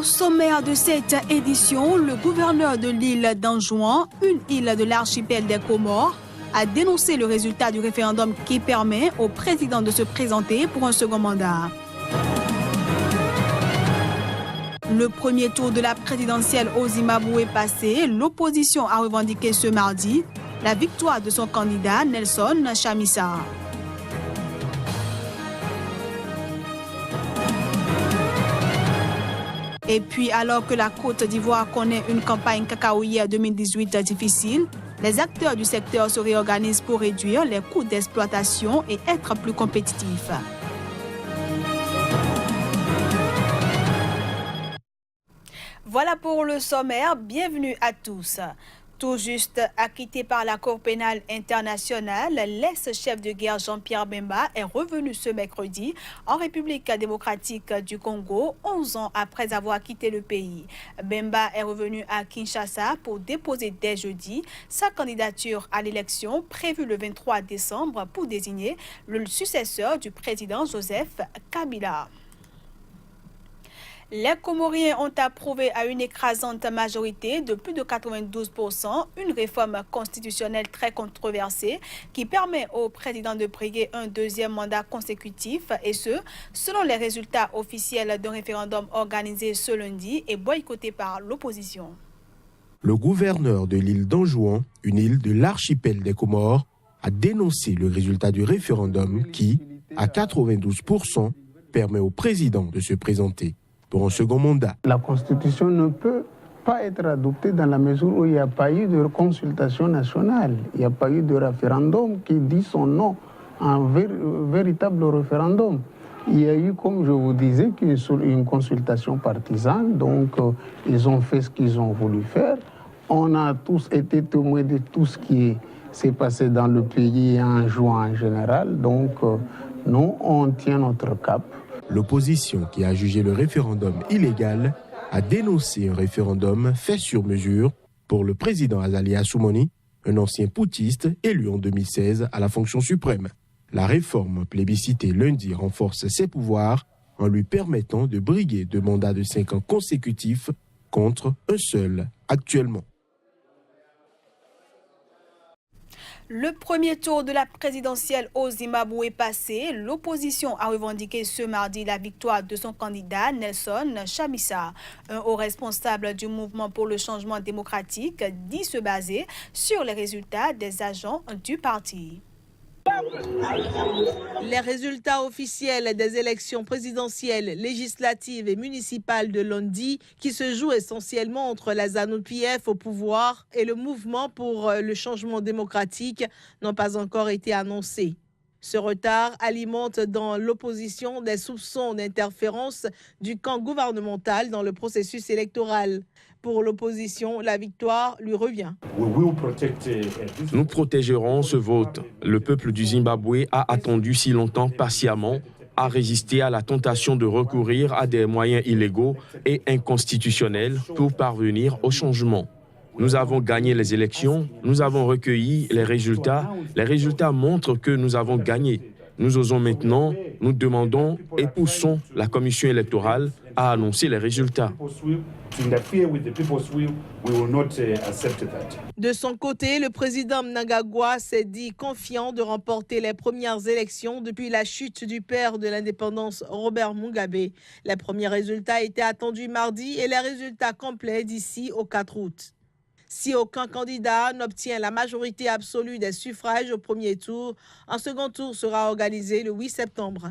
Au sommaire de cette édition, le gouverneur de l'île d'Anjouan, une île de l'archipel des Comores, a dénoncé le résultat du référendum qui permet au président de se présenter pour un second mandat. Le premier tour de la présidentielle au Zimbabwe passé, l'opposition a revendiqué ce mardi la victoire de son candidat Nelson Chamisa. Et puis, alors que la Côte d'Ivoire connaît une campagne cacaoyère 2018 difficile, les acteurs du secteur se réorganisent pour réduire les coûts d'exploitation et être plus compétitifs. Voilà pour le sommaire. Bienvenue à tous. Tout juste acquitté par la Cour pénale internationale, l'ex-chef de guerre Jean-Pierre Bemba est revenu ce mercredi en République démocratique du Congo, 11 ans après avoir quitté le pays. Bemba est revenu à Kinshasa pour déposer dès jeudi sa candidature à l'élection prévue le 23 décembre pour désigner le successeur du président Joseph Kabila. Les Comoriens ont approuvé à une écrasante majorité de plus de 92% une réforme constitutionnelle très controversée qui permet au président de briguer un deuxième mandat consécutif et ce, selon les résultats officiels d'un référendum organisé ce lundi et boycotté par l'opposition. Le gouverneur de l'île d'Anjouan, une île de l'archipel des Comores, a dénoncé le résultat du référendum qui, à 92%, permet au président de se présenter pour un second mandat. La Constitution ne peut pas être adoptée dans la mesure où il n'y a pas eu de consultation nationale. Il n'y a pas eu de référendum qui dit son nom, un véritable référendum. Il y a eu, comme je vous disais, une consultation partisane, donc ils ont fait ce qu'ils ont voulu faire. On a tous été témoins de tout ce qui s'est passé dans le pays en juin en général, donc nous, on tient notre cap. L'opposition, qui a jugé le référendum illégal, a dénoncé un référendum fait sur mesure pour le président Azali Assoumani, un ancien putschiste élu en 2016 à la fonction suprême. La réforme plébiscitée lundi renforce ses pouvoirs en lui permettant de briguer 2 mandats de 5 ans consécutifs contre un seul actuellement. Le premier tour de la présidentielle au Zimbabwe passé, l'opposition a revendiqué ce mardi la victoire de son candidat Nelson Chamisa. Un haut responsable du mouvement pour le changement démocratique dit se baser sur les résultats des agents du parti. Les résultats officiels des élections présidentielles, législatives et municipales de lundi, qui se jouent essentiellement entre la ZANU-PF au pouvoir et le mouvement pour le changement démocratique, n'ont pas encore été annoncés. Ce retard alimente dans l'opposition des soupçons d'interférence du camp gouvernemental dans le processus électoral. Pour l'opposition, la victoire lui revient. Nous protégerons ce vote. Le peuple du Zimbabwe a attendu si longtemps patiemment, a résisté à la tentation de recourir à des moyens illégaux et inconstitutionnels pour parvenir au changement. Nous avons gagné les élections, nous avons recueilli les résultats. Les résultats montrent que nous avons gagné. Nous osons maintenant, nous demandons et poussons la commission électorale à annoncer les résultats. De son côté, le président Mnangagwa s'est dit confiant de remporter les premières élections depuis la chute du père de l'indépendance, Robert Mugabe. Les premiers résultats étaient attendus mardi et les résultats complets d'ici au 4 août. Si aucun candidat n'obtient la majorité absolue des suffrages au premier tour, un second tour sera organisé le 8 septembre.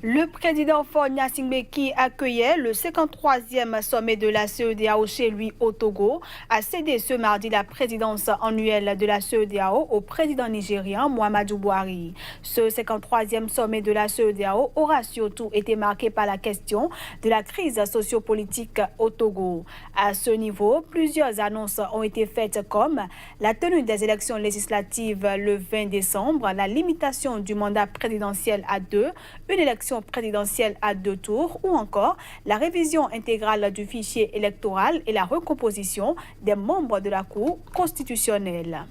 Le président Faure Gnassingbé, qui accueillait le 53e sommet de la CEDEAO chez lui au Togo, a cédé ce mardi la présidence annuelle de la CEDEAO au président nigérien Muhammadu Buhari. Ce 53e sommet de la CEDEAO aura surtout été marqué par la question de la crise sociopolitique au Togo. À ce niveau, plusieurs annonces ont été faites comme la tenue des élections législatives le 20 décembre, la limitation du mandat présidentiel à 2, une élection présidentielle à 2 tours ou encore la révision intégrale du fichier électoral et la recomposition des membres de la Cour constitutionnelle.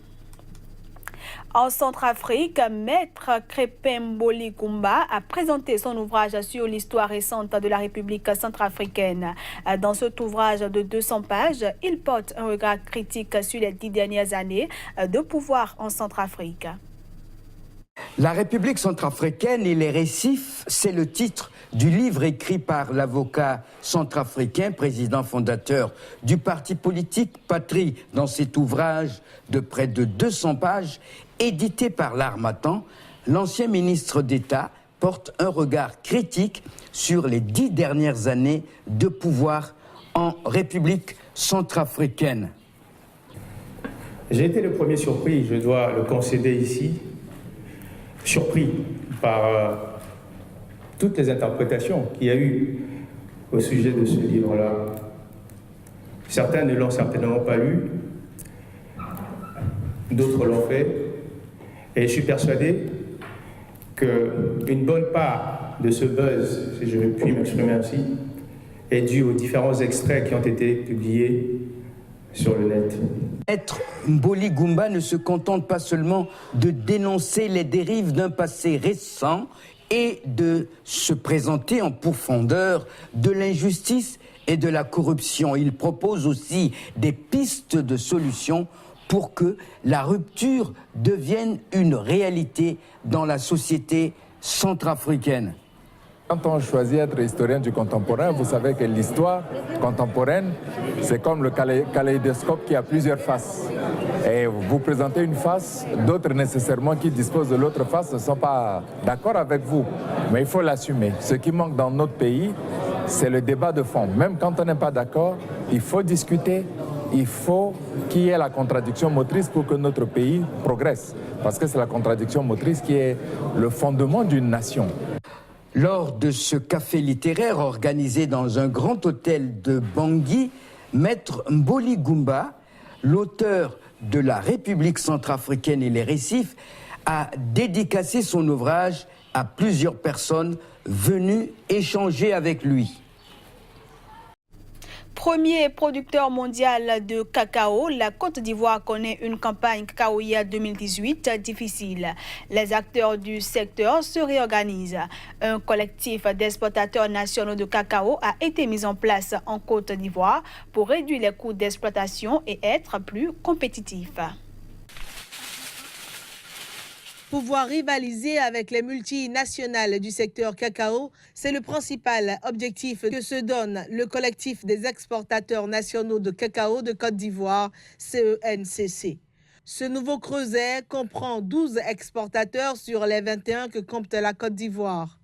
En Centrafrique, Maître Crépin Mboli Kumba a présenté son ouvrage sur l'histoire récente de la République centrafricaine. Dans cet ouvrage de 200 pages, il porte un regard critique sur les 10 dernières années de pouvoir en Centrafrique. La République centrafricaine et les récifs, c'est le titre du livre écrit par l'avocat centrafricain, président fondateur du parti politique Patrie. Dans cet ouvrage de près de 200 pages, édité par l'Harmattan, l'ancien ministre d'État porte un regard critique sur les 10 dernières années de pouvoir en République centrafricaine. J'ai été le premier surpris, je dois le concéder ici, surpris par toutes les interprétations qu'il y a eu au sujet de ce livre-là. Certains ne l'ont certainement pas lu, d'autres l'ont fait, et je suis persuadé qu'une bonne part de ce buzz, si je puis m'exprimer ainsi, est due aux différents extraits qui ont été publiés sur le net. Maître Mboli Kumba ne se contente pas seulement de dénoncer les dérives d'un passé récent et de se présenter en pourfendeur de l'injustice et de la corruption. Il propose aussi des pistes de solutions pour que la rupture devienne une réalité dans la société centrafricaine. Quand on choisit d'être historien du contemporain, vous savez que l'histoire contemporaine, c'est comme le kaléidoscope qui a plusieurs faces. Et vous présentez une face, d'autres nécessairement qui disposent de l'autre face ne sont pas d'accord avec vous. Mais il faut l'assumer. Ce qui manque dans notre pays, c'est le débat de fond. Même quand on n'est pas d'accord, il faut discuter. Il faut qu'il y ait la contradiction motrice pour que notre pays progresse. Parce que c'est la contradiction motrice qui est le fondement d'une nation. Lors de ce café littéraire organisé dans un grand hôtel de Bangui, Maître Mboli Kumba, l'auteur de La République centrafricaine et les récifs, a dédicacé son ouvrage à plusieurs personnes venues échanger avec lui. Premier producteur mondial de cacao, la Côte d'Ivoire connaît une campagne cacaoyère 2018 difficile. Les acteurs du secteur se réorganisent. Un collectif d'exploitateurs nationaux de cacao a été mis en place en Côte d'Ivoire pour réduire les coûts d'exploitation et être plus compétitif. Pouvoir rivaliser avec les multinationales du secteur cacao, c'est le principal objectif que se donne le collectif des exportateurs nationaux de cacao de Côte d'Ivoire, CENCC. Ce nouveau creuset comprend 12 exportateurs sur les 21 que compte la Côte d'Ivoire.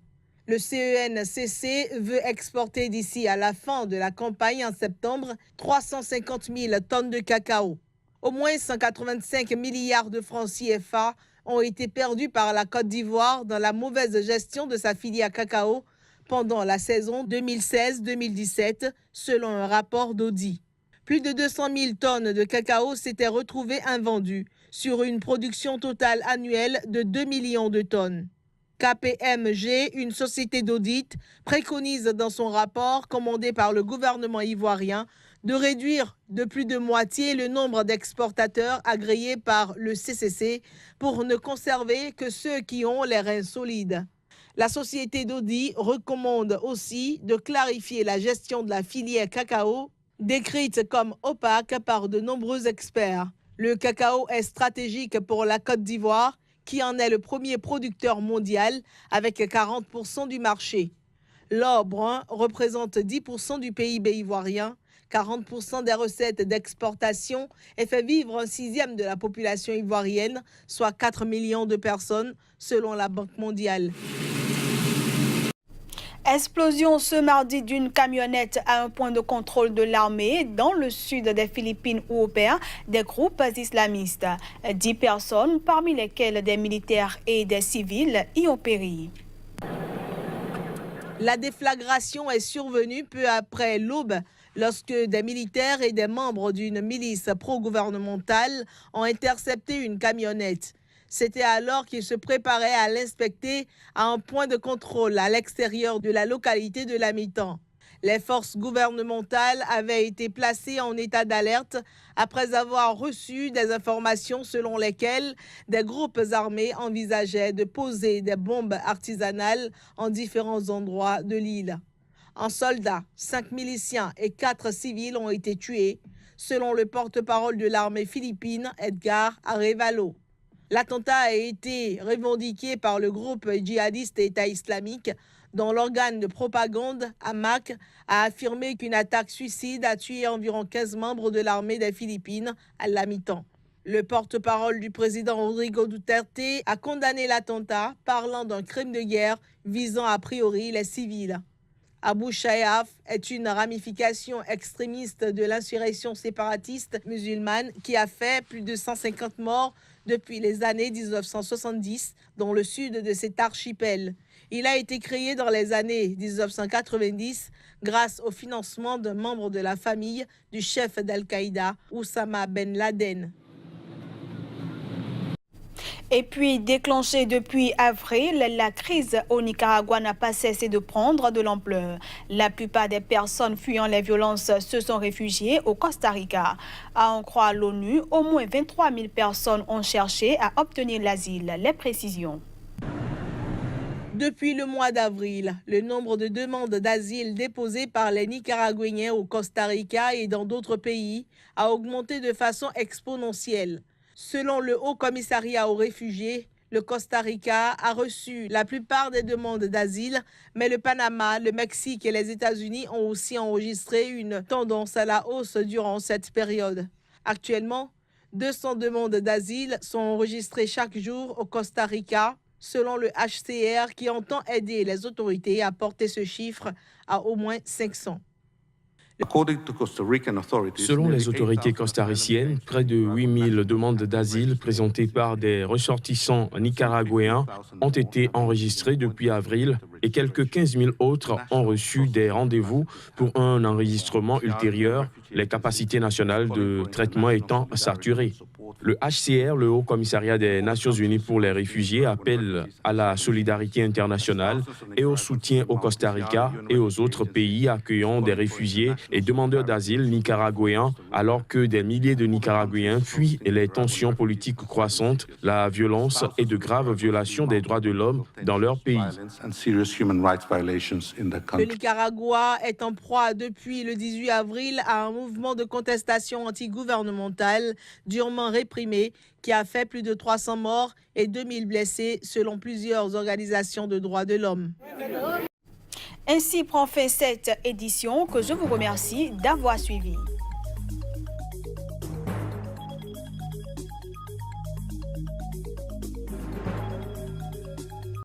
Le CENCC veut exporter d'ici à la fin de la campagne en septembre 350 000 tonnes de cacao. Au moins 185 milliards de francs CFA ont été perdus par la Côte d'Ivoire dans la mauvaise gestion de sa filière cacao pendant la saison 2016-2017, selon un rapport d'Audi. Plus de 200 000 tonnes de cacao s'étaient retrouvées invendues sur une production totale annuelle de 2 millions de tonnes. KPMG, une société d'audit, préconise dans son rapport commandé par le gouvernement ivoirien de réduire de plus de moitié le nombre d'exportateurs agréés par le CCC pour ne conserver que ceux qui ont les reins solides. La société d'audit recommande aussi de clarifier la gestion de la filière cacao, décrite comme opaque par de nombreux experts. Le cacao est stratégique pour la Côte d'Ivoire, qui en est le premier producteur mondial avec 40% du marché. L'or brun représente 10% du PIB ivoirien, 40% des recettes d'exportation et fait vivre un sixième de la population ivoirienne, soit 4 millions de personnes, selon la Banque mondiale. Explosion ce mardi d'une camionnette à un point de contrôle de l'armée dans le sud des Philippines où opèrent des groupes islamistes. 10 personnes, parmi lesquelles des militaires et des civils, y ont péri. La déflagration est survenue peu après l'aube, lorsque des militaires et des membres d'une milice pro-gouvernementale ont intercepté une camionnette. C'était alors qu'ils se préparaient à l'inspecter à un point de contrôle à l'extérieur de la localité de Lamitan. Les forces gouvernementales avaient été placées en état d'alerte après avoir reçu des informations selon lesquelles des groupes armés envisageaient de poser des bombes artisanales en différents endroits de l'île. Un soldat, 5 miliciens et 4 civils ont été tués, selon le porte-parole de l'armée philippine, Edgar Arevalo. L'attentat a été revendiqué par le groupe djihadiste État islamique, dont l'organe de propagande, AMAC, a affirmé qu'une attaque suicide a tué environ 15 membres de l'armée des Philippines à la mi-temps. Le porte-parole du président Rodrigo Duterte a condamné l'attentat, parlant d'un crime de guerre visant a priori les civils. Abu Sayyaf est une ramification extrémiste de l'insurrection séparatiste musulmane qui a fait plus de 150 morts depuis les années 1970 dans le sud de cet archipel. Il a été créé dans les années 1990 grâce au financement d'un membre de la famille du chef d'Al-Qaïda, Oussama Ben Laden. Et puis, déclenchée depuis avril, la crise au Nicaragua n'a pas cessé de prendre de l'ampleur. La plupart des personnes fuyant les violences se sont réfugiées au Costa Rica. À en croire l'ONU, au moins 23 000 personnes ont cherché à obtenir l'asile. Les précisions. Depuis le mois d'avril, le nombre de demandes d'asile déposées par les Nicaraguayens au Costa Rica et dans d'autres pays a augmenté de façon exponentielle. Selon le Haut Commissariat aux réfugiés, le Costa Rica a reçu la plupart des demandes d'asile, mais le Panama, le Mexique et les États-Unis ont aussi enregistré une tendance à la hausse durant cette période. Actuellement, 200 demandes d'asile sont enregistrées chaque jour au Costa Rica, selon le HCR qui entend aider les autorités à porter ce chiffre à au moins 500. Selon les autorités costariciennes, près de 8 000 demandes d'asile présentées par des ressortissants nicaraguayens ont été enregistrées depuis avril et quelques 15 000 autres ont reçu des rendez-vous pour un enregistrement ultérieur, les capacités nationales de traitement étant saturées. Le HCR, le Haut Commissariat des Nations Unies pour les réfugiés, appelle à la solidarité internationale et au soutien au Costa Rica et aux autres pays accueillant des réfugiés et demandeurs d'asile nicaraguayens, alors que des milliers de Nicaraguayens fuient les tensions politiques croissantes, la violence et de graves violations des droits de l'homme dans leur pays. Le Nicaragua est en proie depuis le 18 avril à un mouvement de contestation antigouvernementale durement réprimé qui a fait plus de 300 morts et 2000 blessés selon plusieurs organisations de droits de l'homme. Ainsi prend fin cette édition que je vous remercie d'avoir suivi.